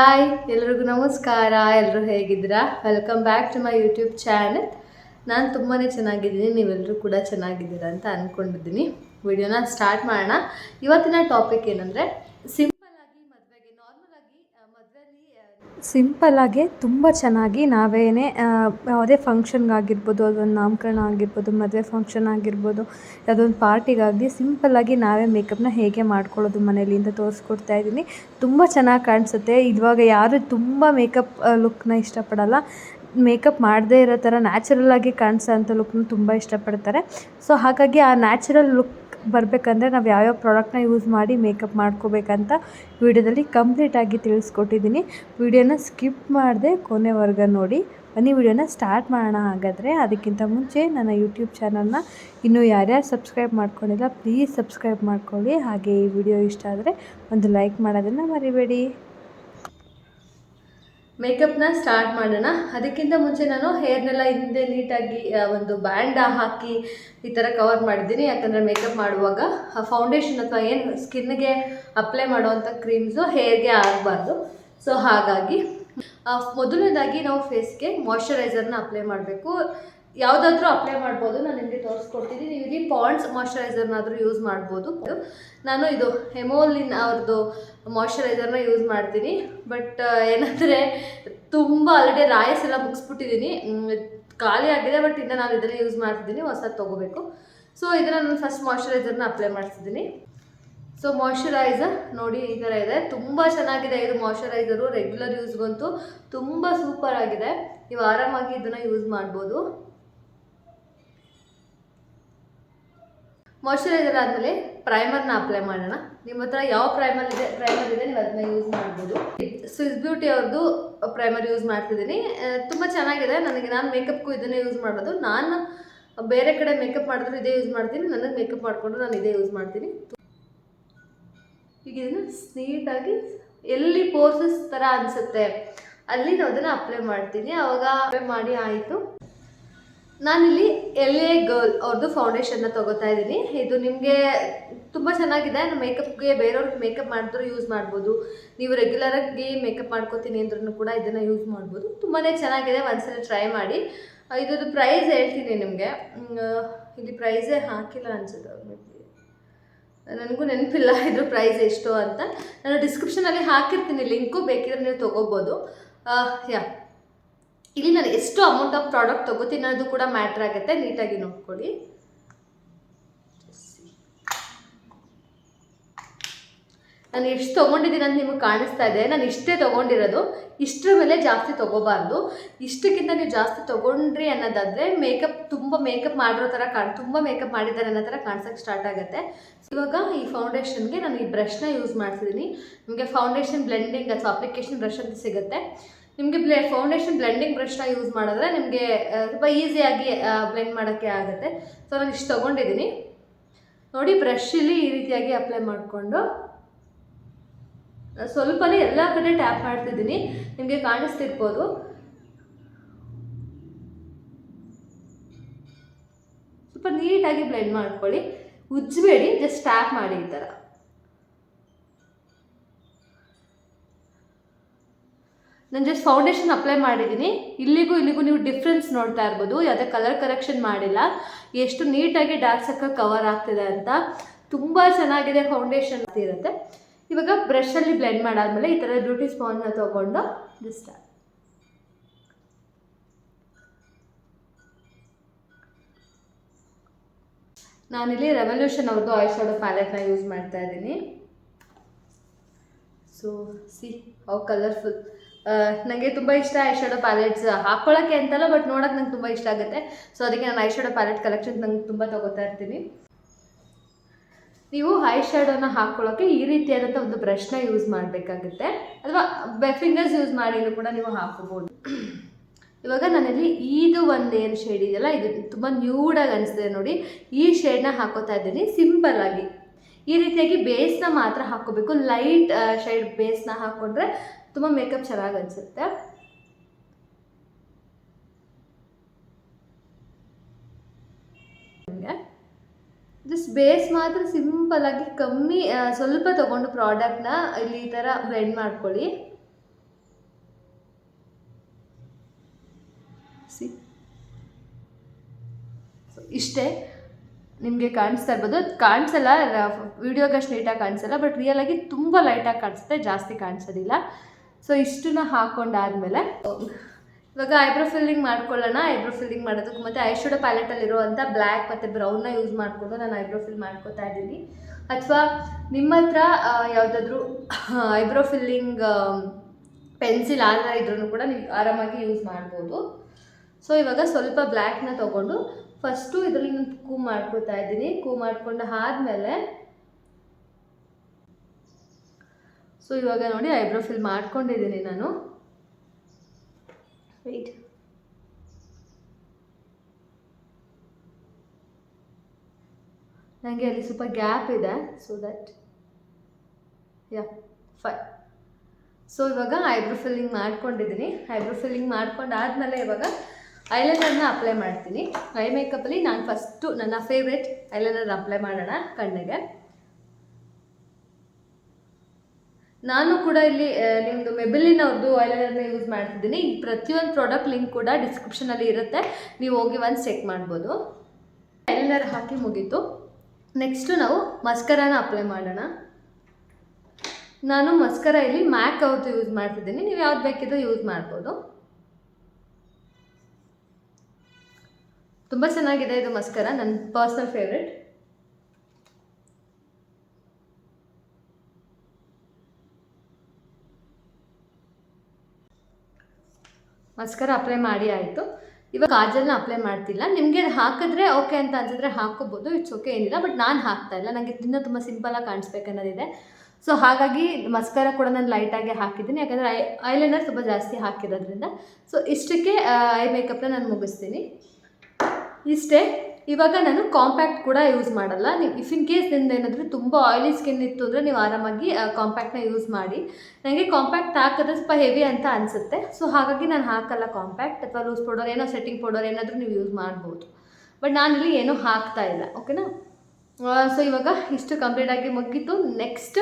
Hi ಎಲ್ರಿಗೂ ನಮಸ್ಕಾರ. ಎಲ್ಲರೂ ಹೇಗಿದ್ದೀರಾ? Welcome back to my YouTube channel. ನಾನು ತುಂಬಾ ಚೆನ್ನಾಗಿದ್ದೀನಿ, ನೀವೆಲ್ಲರೂ ಕೂಡ ಚೆನ್ನಾಗಿದ್ದೀರಾ ಅಂತ ಅಂದ್ಕೊಂಡಿದ್ದೀನಿ. ವಿಡಿಯೋನ ಸ್ಟಾರ್ಟ್ ಮಾಡೋಣ. ಇವತ್ತಿನ ಟಾಪಿಕ್ ಏನಂದರೆ ಸಿಂಪಲ್ಲಾಗಿ ತುಂಬ ಚೆನ್ನಾಗಿ ನಾವೇನೇ ಯಾವುದೇ ಫಂಕ್ಷನ್ಗಾಗಿರ್ಬೋದು, ಅದೊಂದು ನಾಮಕರಣ ಆಗಿರ್ಬೋದು, ಮದುವೆ ಫಂಕ್ಷನ್ ಆಗಿರ್ಬೋದು, ಯಾವುದೊಂದು ಪಾರ್ಟಿಗಾಗಲಿ ಸಿಂಪಲ್ಲಾಗಿ ನಾವೇ ಮೇಕಪ್ನ ಹೇಗೆ ಮಾಡ್ಕೊಳ್ಳೋದು ಮನೇಲಿ ಅಂತ ತೋರಿಸ್ಕೊಡ್ತಾ ಇದ್ದೀನಿ. ತುಂಬ ಚೆನ್ನಾಗಿ ಕಾಣಿಸುತ್ತೆ. ಇವಾಗ ಯಾರು ತುಂಬ ಮೇಕಪ್ ಲುಕ್ನ ಇಷ್ಟಪಡಲ್ಲ, ಮೇಕಪ್ ಮಾಡದೇ ಇರೋ ಥರ ನ್ಯಾಚುರಲ್ಲಾಗಿ ಕಾಣಿಸೋ ಅಂಥ ಲುಕ್ನ ತುಂಬ ಇಷ್ಟಪಡ್ತಾರೆ. ಸೊ ಹಾಗಾಗಿ ಆ ನ್ಯಾಚುರಲ್ ಲುಕ್ ಬರಬೇಕಂದ್ರೆ ನಾವು ಯಾವ್ಯಾವ ಪ್ರಾಡಕ್ಟ್ನ ಯೂಸ್ ಮಾಡಿ ಮೇಕಪ್ ಮಾಡ್ಕೋಬೇಕಂತ ವಿಡಿಯೋದಲ್ಲಿ ಕಂಪ್ಲೀಟಾಗಿ ತಿಳಿಸ್ಕೊಟ್ಟಿದ್ದೀನಿ. ವಿಡಿಯೋನ ಸ್ಕಿಪ್ ಮಾಡದೆ ಕೊನೆವರೆಗೂ ನೋಡಿ. ಬನ್ನಿ ವಿಡಿಯೋನ ಸ್ಟಾರ್ಟ್ ಮಾಡೋಣ. ಹಾಗಾದರೆ ಅದಕ್ಕಿಂತ ಮುಂಚೆ ನನ್ನ ಯೂಟ್ಯೂಬ್ ಚಾನಲ್ನ ಇನ್ನೂ ಯಾರ್ಯಾರು ಸಬ್ಸ್ಕ್ರೈಬ್ ಮಾಡ್ಕೊಂಡಿಲ್ಲ ಪ್ಲೀಸ್ ಸಬ್ಸ್ಕ್ರೈಬ್ ಮಾಡ್ಕೊಳ್ಳಿ. ಹಾಗೆ ಈ ವಿಡಿಯೋ ಇಷ್ಟ ಆದರೆ ಒಂದು ಲೈಕ್ ಮಾಡೋದನ್ನು ಮರಿಬೇಡಿ. ಮೇಕಪ್ನ ಸ್ಟಾರ್ಟ್ ಮಾಡೋಣ. ಅದಕ್ಕಿಂತ ಮುಂಚೆ ನಾನು ಹೇರ್ನೆಲ್ಲ ಹಿಂದೆ ನೀಟಾಗಿ ಒಂದು ಬ್ಯಾಂಡ್ ಹಾಕಿ ಈ ಥರ ಕವರ್ ಮಾಡಿದ್ದೀನಿ. ಯಾಕಂದರೆ ಮೇಕಪ್ ಮಾಡುವಾಗ ಫೌಂಡೇಶನ್ ಅಥವಾ ಏನು ಸ್ಕಿನ್ಗೆ ಅಪ್ಲೈ ಮಾಡುವಂಥ ಕ್ರೀಮ್ಸು ಹೇರ್ಗೆ ಆಗಬಾರ್ದು. ಸೊ ಹಾಗಾಗಿ ಮೊದಲನೇದಾಗಿ ನಾವು ಫೇಸ್ಗೆ ಮಾಯ್ಶ್ಚರೈಸರ್ನ ಅಪ್ಲೈ ಮಾಡಬೇಕು. ಯಾವುದಾದ್ರೂ ಅಪ್ಲೈ ಮಾಡ್ಬೋದು, ನಾನು ನಿಮಗೆ ತೋರಿಸ್ಕೊಡ್ತೀನಿ. ನೀವು ಇಲ್ಲಿ ಪಾಂಡ್ಸ್ ಮಾಯ್ಶ್ಚರೈಸರ್ನಾದರೂ ಯೂಸ್ ಮಾಡ್ಬೋದು. ನಾನು ಇದು ಹೆಮೋಲಿನ್ ಅವ್ರದ್ದು ಮಾಯ್ಶ್ಚರೈಸರ್ನ ಯೂಸ್ ಮಾಡ್ತೀನಿ. ಬಟ್ ಏನಂದರೆ ತುಂಬ ಆಲ್ರೆಡಿ ರಾಯಸ್ ಎಲ್ಲ ಮುಗಿಸ್ಬಿಟ್ಟಿದ್ದೀನಿ, ಖಾಲಿ ಆಗಿದೆ. ಬಟ್ ಇನ್ನು ನಾನು ಇದನ್ನು ಯೂಸ್ ಮಾಡ್ತಿದ್ದೀನಿ, ಹೊಸದು ತೊಗೋಬೇಕು. ಸೊ ಇದನ್ನು ನಾನು ಫಸ್ಟ್ ಮಾಯ್ಶ್ಚರೈಸರ್ನ ಅಪ್ಲೈ ಮಾಡ್ತಿದ್ದೀನಿ. ಸೊ ಮಾಯ್ಶ್ಚರೈಸರ್ ನೋಡಿ ಈ ಥರ ಇದೆ, ತುಂಬ ಚೆನ್ನಾಗಿದೆ ಇದು ಮಾಯ್ಶ್ಚರೈಸರು. ರೆಗ್ಯುಲರ್ ಯೂಸ್ಗಂತೂ ತುಂಬ ಸೂಪರ್ ಆಗಿದೆ. ನೀವು ಆರಾಮಾಗಿ ಇದನ್ನು ಯೂಸ್ ಮಾಡ್ಬೋದು. ಮಾಯ್ಶ್ಚರೈಸರ್ ಆದಮೇಲೆ ಪ್ರೈಮರ್ನ ಅಪ್ಲೈ ಮಾಡೋಣ. ನಿಮ್ಮ ಹತ್ರ ಯಾವ ಪ್ರೈಮರ್ ಇದೆ ನೀವು ಅದನ್ನ ಯೂಸ್ ಮಾಡ್ಬೋದು. ಸ್ವಿಸ್ ಬ್ಯೂಟಿ ಅವ್ರದ್ದು ಪ್ರೈಮರ್ ಯೂಸ್ ಮಾಡ್ತಿದ್ದೀನಿ, ತುಂಬ ಚೆನ್ನಾಗಿದೆ. ನಾನು ಮೇಕಪ್ಗೂ ಇದನ್ನೇ ಯೂಸ್ ಮಾಡೋದು. ನಾನು ಬೇರೆ ಕಡೆ ಮೇಕಪ್ ಮಾಡಿದ್ರು ಇದೇ ಯೂಸ್ ಮಾಡ್ತೀನಿ, ನನಗೆ ಮೇಕಪ್ ಮಾಡಿಕೊಂಡು ನಾನು ಇದೇ ಯೂಸ್ ಮಾಡ್ತೀನಿ. ಈಗ ಇದನ್ನು ನೀಟಾಗಿ ಎಲ್ಲಿ ಪೋರ್ಸಸ್ ಥರ ಅನಿಸುತ್ತೆ ಅಲ್ಲಿ ನಾವು ಅದನ್ನು ಅಪ್ಲೈ ಮಾಡ್ತೀನಿ. ಆವಾಗ ಅಪ್ಲೈ ಮಾಡಿ ಆಯಿತು. ನಾನಿಲ್ಲಿ LA ಗರ್ಲ್ ಅವ್ರದ್ದು ಫೌಂಡೇಶನ್ನ ತೊಗೋತಾ ಇದ್ದೀನಿ. ಇದು ನಿಮಗೆ ತುಂಬ ಚೆನ್ನಾಗಿದೆ. ನಾನು ಮೇಕಪ್ಗೆ ಬೇರೆಯವ್ರಿಗೆ ಮೇಕಪ್ ಮಾಡಿದ್ರು ಯೂಸ್ ಮಾಡ್ಬೋದು. ನೀವು ರೆಗ್ಯುಲರಾಗಿ ಮೇಕಪ್ ಮಾಡ್ಕೋತೀನಿ ಅಂದ್ರೂ ಕೂಡ ಇದನ್ನು ಯೂಸ್ ಮಾಡ್ಬೋದು. ತುಂಬಾ ಚೆನ್ನಾಗಿದೆ, ಒಂದ್ಸಲ ಟ್ರೈ ಮಾಡಿ. ಇದ್ರದ್ದು ಪ್ರೈಸ್ ಹೇಳ್ತೀನಿ ನಿಮಗೆ. ಇಲ್ಲಿ ಪ್ರೈಸೇ ಹಾಕಿಲ್ಲ ಅನ್ಸುತ್ತೆ, ನನಗೂ ನೆನಪಿಲ್ಲ ಇದ್ರ ಪ್ರೈಸ್ ಎಷ್ಟು ಅಂತ. ನಾನು ಡಿಸ್ಕ್ರಿಪ್ಷನಲ್ಲಿ ಹಾಕಿರ್ತೀನಿ ಲಿಂಕು, ಬೇಕಿದ್ರೆ ನೀವು ತೊಗೋಬೋದು. ಇಲ್ಲಿ ನಾನು ಎಷ್ಟು ಅಮೌಂಟ್ ಆಫ್ ಪ್ರಾಡಕ್ಟ್ ತೊಗೋತೀನಿ ಅನ್ನೋದು ಕೂಡ ಮ್ಯಾಟ್ರ್ ಆಗುತ್ತೆ, ನೀಟಾಗಿ ನೋಡ್ಕೊಳ್ಳಿ. ನಾನು ಎಷ್ಟು ತೊಗೊಂಡಿದ್ದೀನಿ ಅಂತ ನಿಮಗೆ ಕಾಣಿಸ್ತಾ ಇದೆ. ನಾನು ಇಷ್ಟೇ ತೊಗೊಂಡಿರೋದು, ಇಷ್ಟರ ಮೇಲೆ ಜಾಸ್ತಿ ತೊಗೋಬಾರ್ದು. ಇಷ್ಟಕ್ಕಿಂತ ನೀವು ಜಾಸ್ತಿ ತೊಗೊಂಡ್ರಿ ಅನ್ನೋದಾದರೆ ತುಂಬ ಮೇಕಪ್ ಮಾಡಿರೋ ಥರ ತುಂಬ ಮೇಕಪ್ ಮಾಡಿದ್ದಾರೆ ಅನ್ನೋ ಥರ ಕಾಣಿಸೋಕ್ಕೆ ಸ್ಟಾರ್ಟ್ ಆಗುತ್ತೆ. ಇವಾಗ ಈ ಫೌಂಡೇಶನ್ಗೆ ನಾನು ಈ ಬ್ರಷ್ನ ಯೂಸ್ ಮಾಡ್ತಿದ್ದೀನಿ. ನಿಮಗೆ ಫೌಂಡೇಶನ್ ಬ್ಲೆಂಡಿಂಗ್ ಅಥವಾ ಅಪ್ಲಿಕೇಶನ್ ಬ್ರಷ್ ಅಂತ ಸಿಗುತ್ತೆ. ನಿಮಗೆ ಫೌಂಡೇಶನ್ ಬ್ಲೆಂಡಿಂಗ್ ಬ್ರಷ್ನ ಯೂಸ್ ಮಾಡಿದ್ರೆ ನಿಮಗೆ ಸ್ವಲ್ಪ ಈಸಿಯಾಗಿ ಬ್ಲೆಂಡ್ ಮಾಡೋಕ್ಕೆ ಆಗುತ್ತೆ. ಸೊ ನಾನು ಇಷ್ಟು ತೊಗೊಂಡಿದ್ದೀನಿ ನೋಡಿ. ಬ್ರಷಲ್ಲಿ ಈ ರೀತಿಯಾಗಿ ಅಪ್ಲೈ ಮಾಡಿಕೊಂಡು ಸ್ವಲ್ಪನೇ ಎಲ್ಲ ಕಡೆ ಟ್ಯಾಪ್ ಮಾಡ್ತಿದ್ದೀನಿ, ನಿಮಗೆ ಕಾಣಿಸ್ತಿರ್ಬೋದು. ಸ್ವಲ್ಪ ನೀಟಾಗಿ ಬ್ಲೆಂಡ್ ಮಾಡ್ಕೊಳ್ಳಿ, ಉಜ್ಜಬೇಡಿ, ಜಸ್ಟ್ ಟ್ಯಾಪ್ ಮಾಡಿ ಈ ಥರ. ನಾನು ಜಸ್ಟ್ ಫೌಂಡೇಶನ್ ಅಪ್ಲೈ ಮಾಡಿದ್ದೀನಿ. ಇಲ್ಲಿಗೂ ನೀವು ಡಿಫ್ರೆನ್ಸ್ ನೋಡ್ತಾ ಇರ್ಬೋದು. ಯಾವುದೇ ಕಲರ್ ಕರೆಕ್ಷನ್ ಮಾಡಿಲ್ಲ, ಎಷ್ಟು ನೀಟಾಗಿ ಡಾರ್ಕ್ ಸರ್ಕಲ್ ಕವರ್ ಆಗ್ತಿದೆ ಅಂತ. ತುಂಬ ಚೆನ್ನಾಗಿದೆ ಫೌಂಡೇಶನ್ ಇರುತ್ತೆ. ಇವಾಗ ಬ್ರಷಲ್ಲಿ ಬ್ಲೆಂಡ್ ಮಾಡಾದ್ಮೇಲೆ ಈ ಥರ ಬ್ಯೂಟಿ ಸ್ಪಾಂಜ್ನ ತೊಗೊಂಡು ಜಸ್ಟ್ ನಾನಿಲ್ಲಿ ರೆವಲ್ಯೂಷನ್ ಅವ್ರದ್ದು ಐ ಶಾಡೋ ಪ್ಯಾಲೆಟ್ನ ಯೂಸ್ ಮಾಡ್ತಾ ಇದ್ದೀನಿ. So how colourful. ನನಗೆ ತುಂಬ ಇಷ್ಟ ಐ ಶಾಡೋ ಪ್ಯಾಲೆಟ್ಸ್, ಹಾಕ್ಕೊಳ್ಳೋಕ್ಕೆ ಅಂತಲ್ಲ ಬಟ್ ನೋಡೋಕೆ ನಂಗೆ ತುಂಬ ಇಷ್ಟ ಆಗುತ್ತೆ. ಸೊ ಅದಕ್ಕೆ ನಾನು ಐ ಶಾಡೋ ಪ್ಯಾಲೆಟ್ ಕಲೆಕ್ಷನ್ ನಂಗೆ ತುಂಬ ತೊಗೋತಾ ಇರ್ತೀನಿ. ನೀವು ಐ ಶ್ಯಾಡೋನ ಹಾಕ್ಕೊಳ್ಳೋಕ್ಕೆ ಈ ರೀತಿಯಾದಂಥ ಒಂದು ಬ್ರಷ್ನ ಯೂಸ್ ಮಾಡಬೇಕಾಗುತ್ತೆ, ಅಥವಾ ಫಿಂಗರ್ಸ್ ಯೂಸ್ ಮಾಡಿನೂ ಕೂಡ ನೀವು ಹಾಕೋಬೋದು. ಇವಾಗ ನಾನಲ್ಲಿ ಇದು ಒಂದು ಏನು ಶೇಡ್ ಇದೆಯಲ್ಲ, ಇದು ತುಂಬ ನ್ಯೂಡಾಗಿ ಅನಿಸ್ತಿದೆ ನೋಡಿ. ಈ ಶೇಡ್ನ ಹಾಕೋತಾ ಇದ್ದೀನಿ ಸಿಂಪಲ್ಲಾಗಿ. ಈ ರೀತಿಯಾಗಿ ಬೇಸ್ನ ಮಾತ್ರ ಹಾಕ್ಕೋಬೇಕು. ಲೈಟ್ ಶೇಡ್ ಬೇಸ್ನ ಹಾಕ್ಕೊಂಡ್ರೆ ತುಂಬ ಮೇಕಪ್ ಚೆನ್ನಾಗಿ ಅನಿಸುತ್ತೆ. ಜಸ್ಟ್ ಬೇಸ್ ಮಾತ್ರ ಸಿಂಪಲ್ಲಾಗಿ ಕಮ್ಮಿ ಸ್ವಲ್ಪ ತೊಗೊಂಡು ಪ್ರಾಡಕ್ಟ್ನ ಇಲ್ಲಿ ಈ ಥರ ಬ್ಲೆಂಡ್ ಮಾಡ್ಕೊಳ್ಳಿ. ಸೊ ಇಷ್ಟೇ, ನಿಮಗೆ ಕಾಣಿಸ್ತಾ ಇರ್ಬೋದು. ಅದು ಕಾಣಿಸಲ್ಲ, ವೀಡಿಯೋಗೆ ಅಷ್ಟು ನೀಟಾಗಿ ಕಾಣಿಸಲ್ಲ, ಬಟ್ ರಿಯಲಾಗಿ ತುಂಬ ಲೈಟಾಗಿ ಕಾಣಿಸುತ್ತೆ, ಜಾಸ್ತಿ ಕಾಣಿಸೋದಿಲ್ಲ. ಸೊ ಇಷ್ಟನ್ನ ಹಾಕ್ಕೊಂಡಾದ್ಮೇಲೆ ಇವಾಗ ಐಬ್ರೋ ಫಿಲ್ಲಿಂಗ್ ಮಾಡ್ಕೊಳ್ಳೋಣ. ಐಬ್ರೋ ಫಿಲ್ಲಿಂಗ್ ಮಾಡೋದಕ್ಕೆ ಮತ್ತು ಐಶ್ಯಾಡೋ ಪ್ಯಾಲೆಟಲ್ಲಿರುವಂಥ ಬ್ಲ್ಯಾಕ್ ಮತ್ತು ಬ್ರೌನ್ನ ಯೂಸ್ ಮಾಡಿಕೊಂಡು ನಾನು ಐಬ್ರೋ ಫಿಲ್ ಮಾಡ್ಕೋತಾ ಇದ್ದೀನಿ. ಅಥವಾ ನಿಮ್ಮ ಹತ್ರ ಯಾವುದಾದ್ರೂ ಐಬ್ರೋ ಫಿಲ್ಲಿಂಗ್ ಪೆನ್ಸಿಲ್ ಆ ಥರ ಇದ್ರೂ ಕೂಡ ನೀವು ಆರಾಮಾಗಿ ಯೂಸ್ ಮಾಡ್ಬೋದು. ಸೊ ಇವಾಗ ಸ್ವಲ್ಪ ಬ್ಲ್ಯಾಕ್ನ ತೊಗೊಂಡು ಫಸ್ಟು ಇದರಲ್ಲಿ ನಾನು ಕೂಮ್ ಮಾಡ್ಕೋತಾ ಇದ್ದೀನಿ. ಕೂಮ್ ಮಾಡ್ಕೊಂಡು ಆದಮೇಲೆ ಸೊ ಇವಾಗ ನೋಡಿ ಐಬ್ರೋ ಫಿಲ್ ಮಾಡ್ಕೊಂಡಿದ್ದೀನಿ ನಾನು. ವೆಯ್ಟ್, ನನಗೆ ಅಲ್ಲಿ ಸ್ವಲ್ಪ ಗ್ಯಾಪ್ ಇದೆ, ಸೊ ದಟ್ ಫೈನ್. ಸೊ ಇವಾಗ ಐಬ್ರೋ ಫಿಲ್ಲಿಂಗ್ ಮಾಡ್ಕೊಂಡಿದ್ದೀನಿ. ಐಬ್ರೋ ಫಿಲ್ಲಿಂಗ್ ಮಾಡ್ಕೊಂಡಾದ್ಮೇಲೆ ಇವಾಗ ಐಲೈನರ್ನ ಅಪ್ಲೈ ಮಾಡ್ತೀನಿ. ಐ ಮೇಕಪ್ಪಲ್ಲಿ ನಾನು ಫಸ್ಟು ನನ್ನ ಫೇವ್ರೆಟ್ ಐಲೈನರ್ ಅಪ್ಲೈ ಮಾಡೋಣ ಕಣ್ಣಿಗೆ. ನಾನು ಕೂಡ ಇಲ್ಲಿ ನಿಮ್ಮದು ಮೆಬಿಲಿನವ್ರದ್ದು ಐಲೈನರ್ನ ಯೂಸ್ ಮಾಡ್ತಿದ್ದೀನಿ. ಈ ಪ್ರತಿಯೊಂದು ಪ್ರಾಡಕ್ಟ್ ಲಿಂಕ್ ಕೂಡ ಡಿಸ್ಕ್ರಿಪ್ಷನಲ್ಲಿ ಇರುತ್ತೆ, ನೀವು ಹೋಗಿ ಒಂದು ಚೆಕ್ ಮಾಡ್ಬೋದು. ಐಲೈನರ್ ಹಾಕಿ ಮುಗೀತು. ನೆಕ್ಸ್ಟು ನಾವು ಮಸ್ಕರಾನ ಅಪ್ಲೈ ಮಾಡೋಣ. ನಾನು ಮಸ್ಕರ ಇಲ್ಲಿ ಮ್ಯಾಕ್ ಅವ್ರದ್ದು ಯೂಸ್ ಮಾಡ್ತಿದ್ದೀನಿ, ನೀವು ಯಾವ್ದು ಬೇಕಿದ್ರೂ ಯೂಸ್ ಮಾಡ್ಬೋದು. ತುಂಬ ಚೆನ್ನಾಗಿದೆ ಇದು ಮಸ್ಕರ, ನನ್ನ ಪರ್ಸ್ನಲ್ ಫೇವ್ರೆಟ್. ಮಸ್ಕರ ಅಪ್ಲೈ ಮಾಡಿ ಆಯಿತು. ಇವಾಗ ಕಾಜಲ್ನ ಅಪ್ಲೈ ಮಾಡ್ತಿಲ್ಲ. ನಿಮಗೆ ಅದು ಹಾಕಿದ್ರೆ ಓಕೆ ಅಂತ ಅನ್ಸಿದ್ರೆ ಹಾಕೋಬೋದು, ಇಟ್ಸ್ ಓಕೆ, ಏನಿಲ್ಲ. ಬಟ್ ನಾನು ಹಾಕ್ತಾ ಇಲ್ಲ, ನನಗೆ ಇನ್ನೂ ತುಂಬ ಸಿಂಪಲಾಗಿ ಕಾಣಿಸ್ಬೇಕನ್ನೋದಿದೆ. ಸೊ ಹಾಗಾಗಿ ಮಸ್ಕರ ಕೂಡ ನಾನು ಲೈಟಾಗಿ ಹಾಕಿದ್ದೀನಿ, ಯಾಕಂದರೆ ಐಲೈನರ್ ತುಂಬ ಜಾಸ್ತಿ ಹಾಕಿರೋದ್ರಿಂದ. ಸೊ ಇಷ್ಟಕ್ಕೆ ಐ ಮೇಕಪ್ನ ನಾನು ಮುಗಿಸ್ತೀನಿ. ಇಷ್ಟೇ. ಇವಾಗ ನಾನು ಕಾಂಪ್ಯಾಕ್ಟ್ ಕೂಡ ಯೂಸ್ ಮಾಡಲ್ಲ. ನೀವು ಇಫ್ ಇನ್ ಕೇಸ್ ನಿಮ್ದು ಏನಾದರೂ ತುಂಬ ಆಯಿಲಿ ಸ್ಕಿನ್ ಇತ್ತು ಅಂದರೆ ನೀವು ಆರಾಮಾಗಿ ಕಾಂಪ್ಯಾಕ್ಟ್ನ ಯೂಸ್ ಮಾಡಿ. ನನಗೆ ಕಾಂಪ್ಯಾಕ್ಟ್ ಹಾಕಿದ್ರೆ ಸ್ವಲ್ಪ ಹೆವಿ ಅಂತ ಅನಿಸುತ್ತೆ, ಸೊ ಹಾಗಾಗಿ ನಾನು ಹಾಕಲ್ಲ ಕಾಂಪ್ಯಾಕ್ಟ್. ಅಥವಾ ಲೂಸ್ ಪೌಡರ್ ಏನೋ ಸೆಟ್ಟಿಂಗ್ ಪೌಡರ್ ಏನಾದರೂ ನೀವು ಯೂಸ್ ಮಾಡ್ಬೋದು, ಬಟ್ ನಾನಿಲ್ಲಿ ಏನೂ ಹಾಕ್ತಾ ಇಲ್ಲ. ಓಕೆನಾ? ಸೊ ಇವಾಗ ಇಷ್ಟು ಕಂಪ್ಲೀಟಾಗಿ ಮುಗಿತು. ನೆಕ್ಸ್ಟ್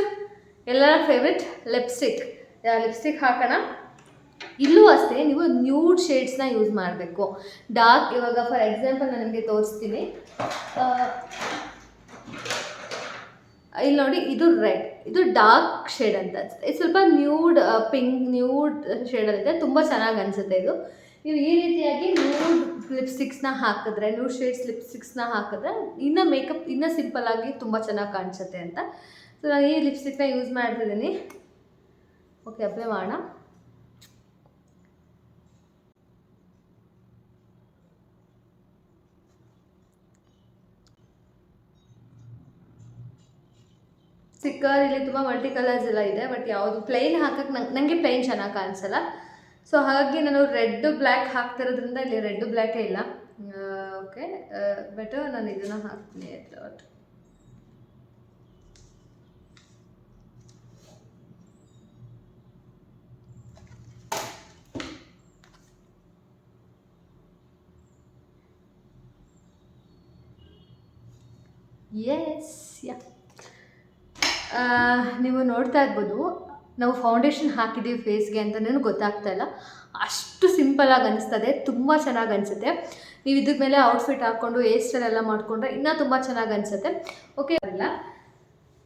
ಎಲ್ಲರ ಫೇವ್ರೆಟ್ ಲಿಪ್ಸ್ಟಿಕ್ ಹಾಕೋಣ. ಇಲ್ಲೂ ಅಷ್ಟೇ ನೀವು ನ್ಯೂಡ್ ಶೇಡ್ಸ್ನ ಯೂಸ್ ಮಾಡಬೇಕು. ಡಾರ್ಕ್, ಇವಾಗ ಫಾರ್ ಎಕ್ಸಾಂಪಲ್ ನಾನು ನಿಮಗೆ ತೋರಿಸ್ತೀನಿ. ಇಲ್ಲಿ ನೋಡಿ, ಇದು ರೆಡ್, ಇದು ಡಾರ್ಕ್ ಶೇಡ್ ಅಂತ ಅನಿಸುತ್ತೆ. ಇದು ಸ್ವಲ್ಪ ನ್ಯೂಡ್ ಪಿಂಕ್ ನ್ಯೂಡ್ ಶೇಡಲ್ಲಿದೆ, ತುಂಬ ಚೆನ್ನಾಗಿ ಅನಿಸುತ್ತೆ ಇದು. ನೀವು ಈ ರೀತಿಯಾಗಿ ನ್ಯೂಡ್ ಲಿಪ್ಸ್ಟಿಕ್ಸ್ನ ಹಾಕಿದ್ರೆ, ನ್ಯೂಡ್ ಶೇಡ್ಸ್ ಲಿಪ್ಸ್ಟಿಕ್ಸ್ನ ಹಾಕಿದ್ರೆ ಇನ್ನೂ ಮೇಕಪ್ ಇನ್ನೂ ಸಿಂಪಲ್ಲಾಗಿ ತುಂಬ ಚೆನ್ನಾಗಿ ಕಾಣಿಸುತ್ತೆ ಅಂತ. ಸೊ ನಾನು ಈ ಲಿಪ್ಸ್ಟಿಕ್ನ ಯೂಸ್ ಮಾಡ್ತಿದ್ದೀನಿ. ಓಕೆ, ಅಪ್ಲೈ ಮಾಡೋಣ. ಸ್ಟಿಕ್ಕರ್ ಇಲ್ಲಿ ತುಂಬ ಮಲ್ಟಿ ಕಲರ್ಸ್ ಎಲ್ಲ ಇದೆ, ಬಟ್ ಯಾವುದು ಪ್ಲೈನ್ ಹಾಕಕ್ಕೆ ನನಗೆ ಪ್ಲೈನ್ ಚೆನ್ನಾಗಿ ಕಾಣಿಸಲ್ಲ. ಸೊ ಹಾಗಾಗಿ ನಾನು ರೆಡ್ ಬ್ಲ್ಯಾಕ್ ಹಾಕ್ತಿರೋದ್ರಿಂದ ಇಲ್ಲಿ ರೆಡ್ ಬ್ಲ್ಯಾಕೇ ಇಲ್ಲ. ಓಕೆ, ಬೆಟರ್ ನಾನು ಇದನ್ನು ಹಾಕ್ತೀನಿ. ಎಸ್, ಯಾ, ನೀವು ನೋಡ್ತಾ ಇರ್ಬೋದು, ನಾವು ಫೌಂಡೇಶನ್ ಹಾಕಿದ್ದೀವಿ ಫೇಸ್ಗೆ ಅಂತ ನನಗೆ ಗೊತ್ತಾಗ್ತಾ ಇಲ್ಲ. ಅಷ್ಟು ಸಿಂಪಲಾಗಿ ಅನಿಸ್ತದೆ, ತುಂಬ ಚೆನ್ನಾಗಿ ಅನಿಸುತ್ತೆ. ನೀವು ಇದ್ರ ಮೇಲೆ ಔಟ್ಫಿಟ್ ಹಾಕ್ಕೊಂಡು ಹೇರ್ ಸ್ಟೈಲ್ ಎಲ್ಲ ಮಾಡಿಕೊಂಡ್ರೆ ಇನ್ನೂ ತುಂಬ ಚೆನ್ನಾಗಿ ಅನಿಸುತ್ತೆ. ಓಕೆ ಅಲ್ಲ?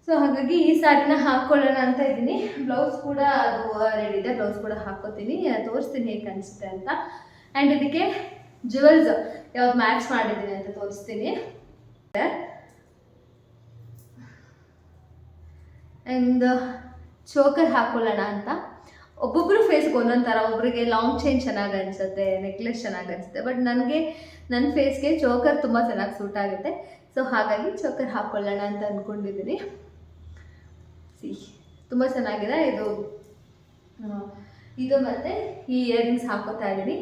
ಸೊ ಹಾಗಾಗಿ ಈ ಸ್ಯಾರಿನ ಹಾಕ್ಕೊಳ್ಳೋಣ ಅಂತ ಇದ್ದೀನಿ. ಬ್ಲೌಸ್ ಕೂಡ ಅದು ರೆಡಿ ಇದೆ, ಬ್ಲೌಸ್ ಕೂಡ ಹಾಕ್ಕೋತೀನಿ, ತೋರಿಸ್ತೀನಿ ಹೇಗೆ ಅನಿಸುತ್ತೆ ಅಂತ. ಆ್ಯಂಡ್ ಇದಕ್ಕೆ ಜುವೆಲ್ಸ್ ಯಾವ್ದು ಮ್ಯಾಚ್ ಮಾಡಿದ್ದೀನಿ ಅಂತ ತೋರಿಸ್ತೀನಿ. ಆ್ಯಂಡ್ ಚೋಕರ್ ಹಾಕ್ಕೊಳ್ಳೋಣ ಅಂತ. ಒಬ್ಬೊಬ್ಬರು ಫೇಸ್ಗೆ ಒಂದೊಂದು ಥರ, ಒಬ್ಬರಿಗೆ ಲಾಂಗ್ ಚೈನ್ ಚೆನ್ನಾಗಿ ಅನಿಸುತ್ತೆ, ನೆಕ್ಲೆಸ್ ಚೆನ್ನಾಗಿ ಅನಿಸುತ್ತೆ, ಬಟ್ ನನಗೆ ನನ್ನ ಫೇಸ್ಗೆ ಚೋಕರ್ ತುಂಬ ಚೆನ್ನಾಗಿ ಸೂಟ್ ಆಗುತ್ತೆ. ಸೊ ಹಾಗಾಗಿ ಚೋಕರ್ ಹಾಕ್ಕೊಳ್ಳೋಣ ಅಂತ ಅಂದ್ಕೊಂಡಿದ್ದೀನಿ. ತುಂಬ ಚೆನ್ನಾಗಿದೆ ಇದು. ಮತ್ತು ಈ ಇಯರಿಂಗ್ಸ್ ಹಾಕೋತಾ ಇದ್ದೀನಿ.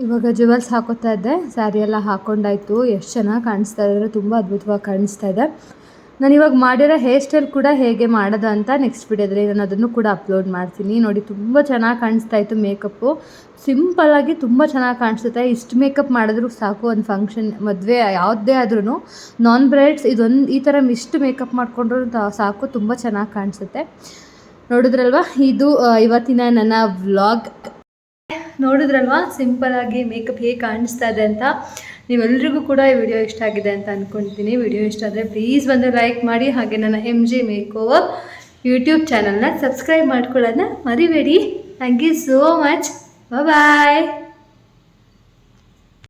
ಇವಾಗ ಜುವೆಲ್ಸ್ ಹಾಕೋತಾ ಇದ್ದೆ, ಸ್ಯಾರಿ ಎಲ್ಲ ಹಾಕ್ಕೊಂಡಾಯ್ತು. ಎಷ್ಟು ಚೆನ್ನಾಗಿ ಕಾಣಿಸ್ತಾ ಇದೆ, ತುಂಬ ಅದ್ಭುತವಾಗಿ ಕಾಣಿಸ್ತಾ ಇದೆ. ನಾನು ಇವಾಗ ಮಾಡಿರೋ ಹೇರ್ ಸ್ಟೈಲ್ ಕೂಡ ಹೇಗೆ ಮಾಡೋದು ಅಂತ ನೆಕ್ಸ್ಟ್ ವಿಡಿಯೋದಲ್ಲಿ ನಾನು ಅದನ್ನು ಕೂಡ ಅಪ್ಲೋಡ್ ಮಾಡ್ತೀನಿ. ನೋಡಿ, ತುಂಬ ಚೆನ್ನಾಗಿ ಕಾಣಿಸ್ತಾ ಇತ್ತು ಮೇಕಪ್ಪು. ಸಿಂಪಲ್ಲಾಗಿ ತುಂಬ ಚೆನ್ನಾಗಿ ಕಾಣಿಸುತ್ತೆ. ಇಷ್ಟು ಮೇಕಪ್ ಮಾಡಿದ್ರೂ ಸಾಕು, ಒಂದು ಫಂಕ್ಷನ್, ಮದುವೆ ಯಾವುದೇ ಆದ್ರೂ ನಾನ್ ಬ್ರೈಡ್ಸ್ ಈ ಥರ ಇಷ್ಟು ಮೇಕಪ್ ಮಾಡಿಕೊಂಡ್ರು ಸಾಕು, ತುಂಬ ಚೆನ್ನಾಗಿ ಕಾಣಿಸುತ್ತೆ. ನೋಡಿದ್ರಲ್ವಾ, ಇದು ಇವತ್ತಿನ ನನ್ನ ವ್ಲಾಗ್. ನೋಡಿದ್ರಲ್ವಾ ಸಿಂಪಲ್ಲಾಗಿ ಮೇಕಪ್ ಹೇಗೆ ಕಾಣಿಸ್ತಾ ಇದೆ ಅಂತ. ನೀವೆಲ್ರಿಗೂ ಕೂಡ ಈ ವಿಡಿಯೋ ಇಷ್ಟ ಆಗಿದೆ ಅಂತ ಅಂದ್ಕೊಳ್ತೀನಿ. ವಿಡಿಯೋ ಇಷ್ಟ ಆದರೆ ಪ್ಲೀಸ್ ಬಂದು ಲೈಕ್ ಮಾಡಿ, ಹಾಗೆ ನನ್ನ MG ಮೇಕೋವರ್ ಯೂಟ್ಯೂಬ್ ಚಾನಲ್ನ ಸಬ್ಸ್ಕ್ರೈಬ್ ಮಾಡ್ಕೊಳ್ಳೋಣ ಮರಿಬೇಡಿ. Thank you so much. Bye.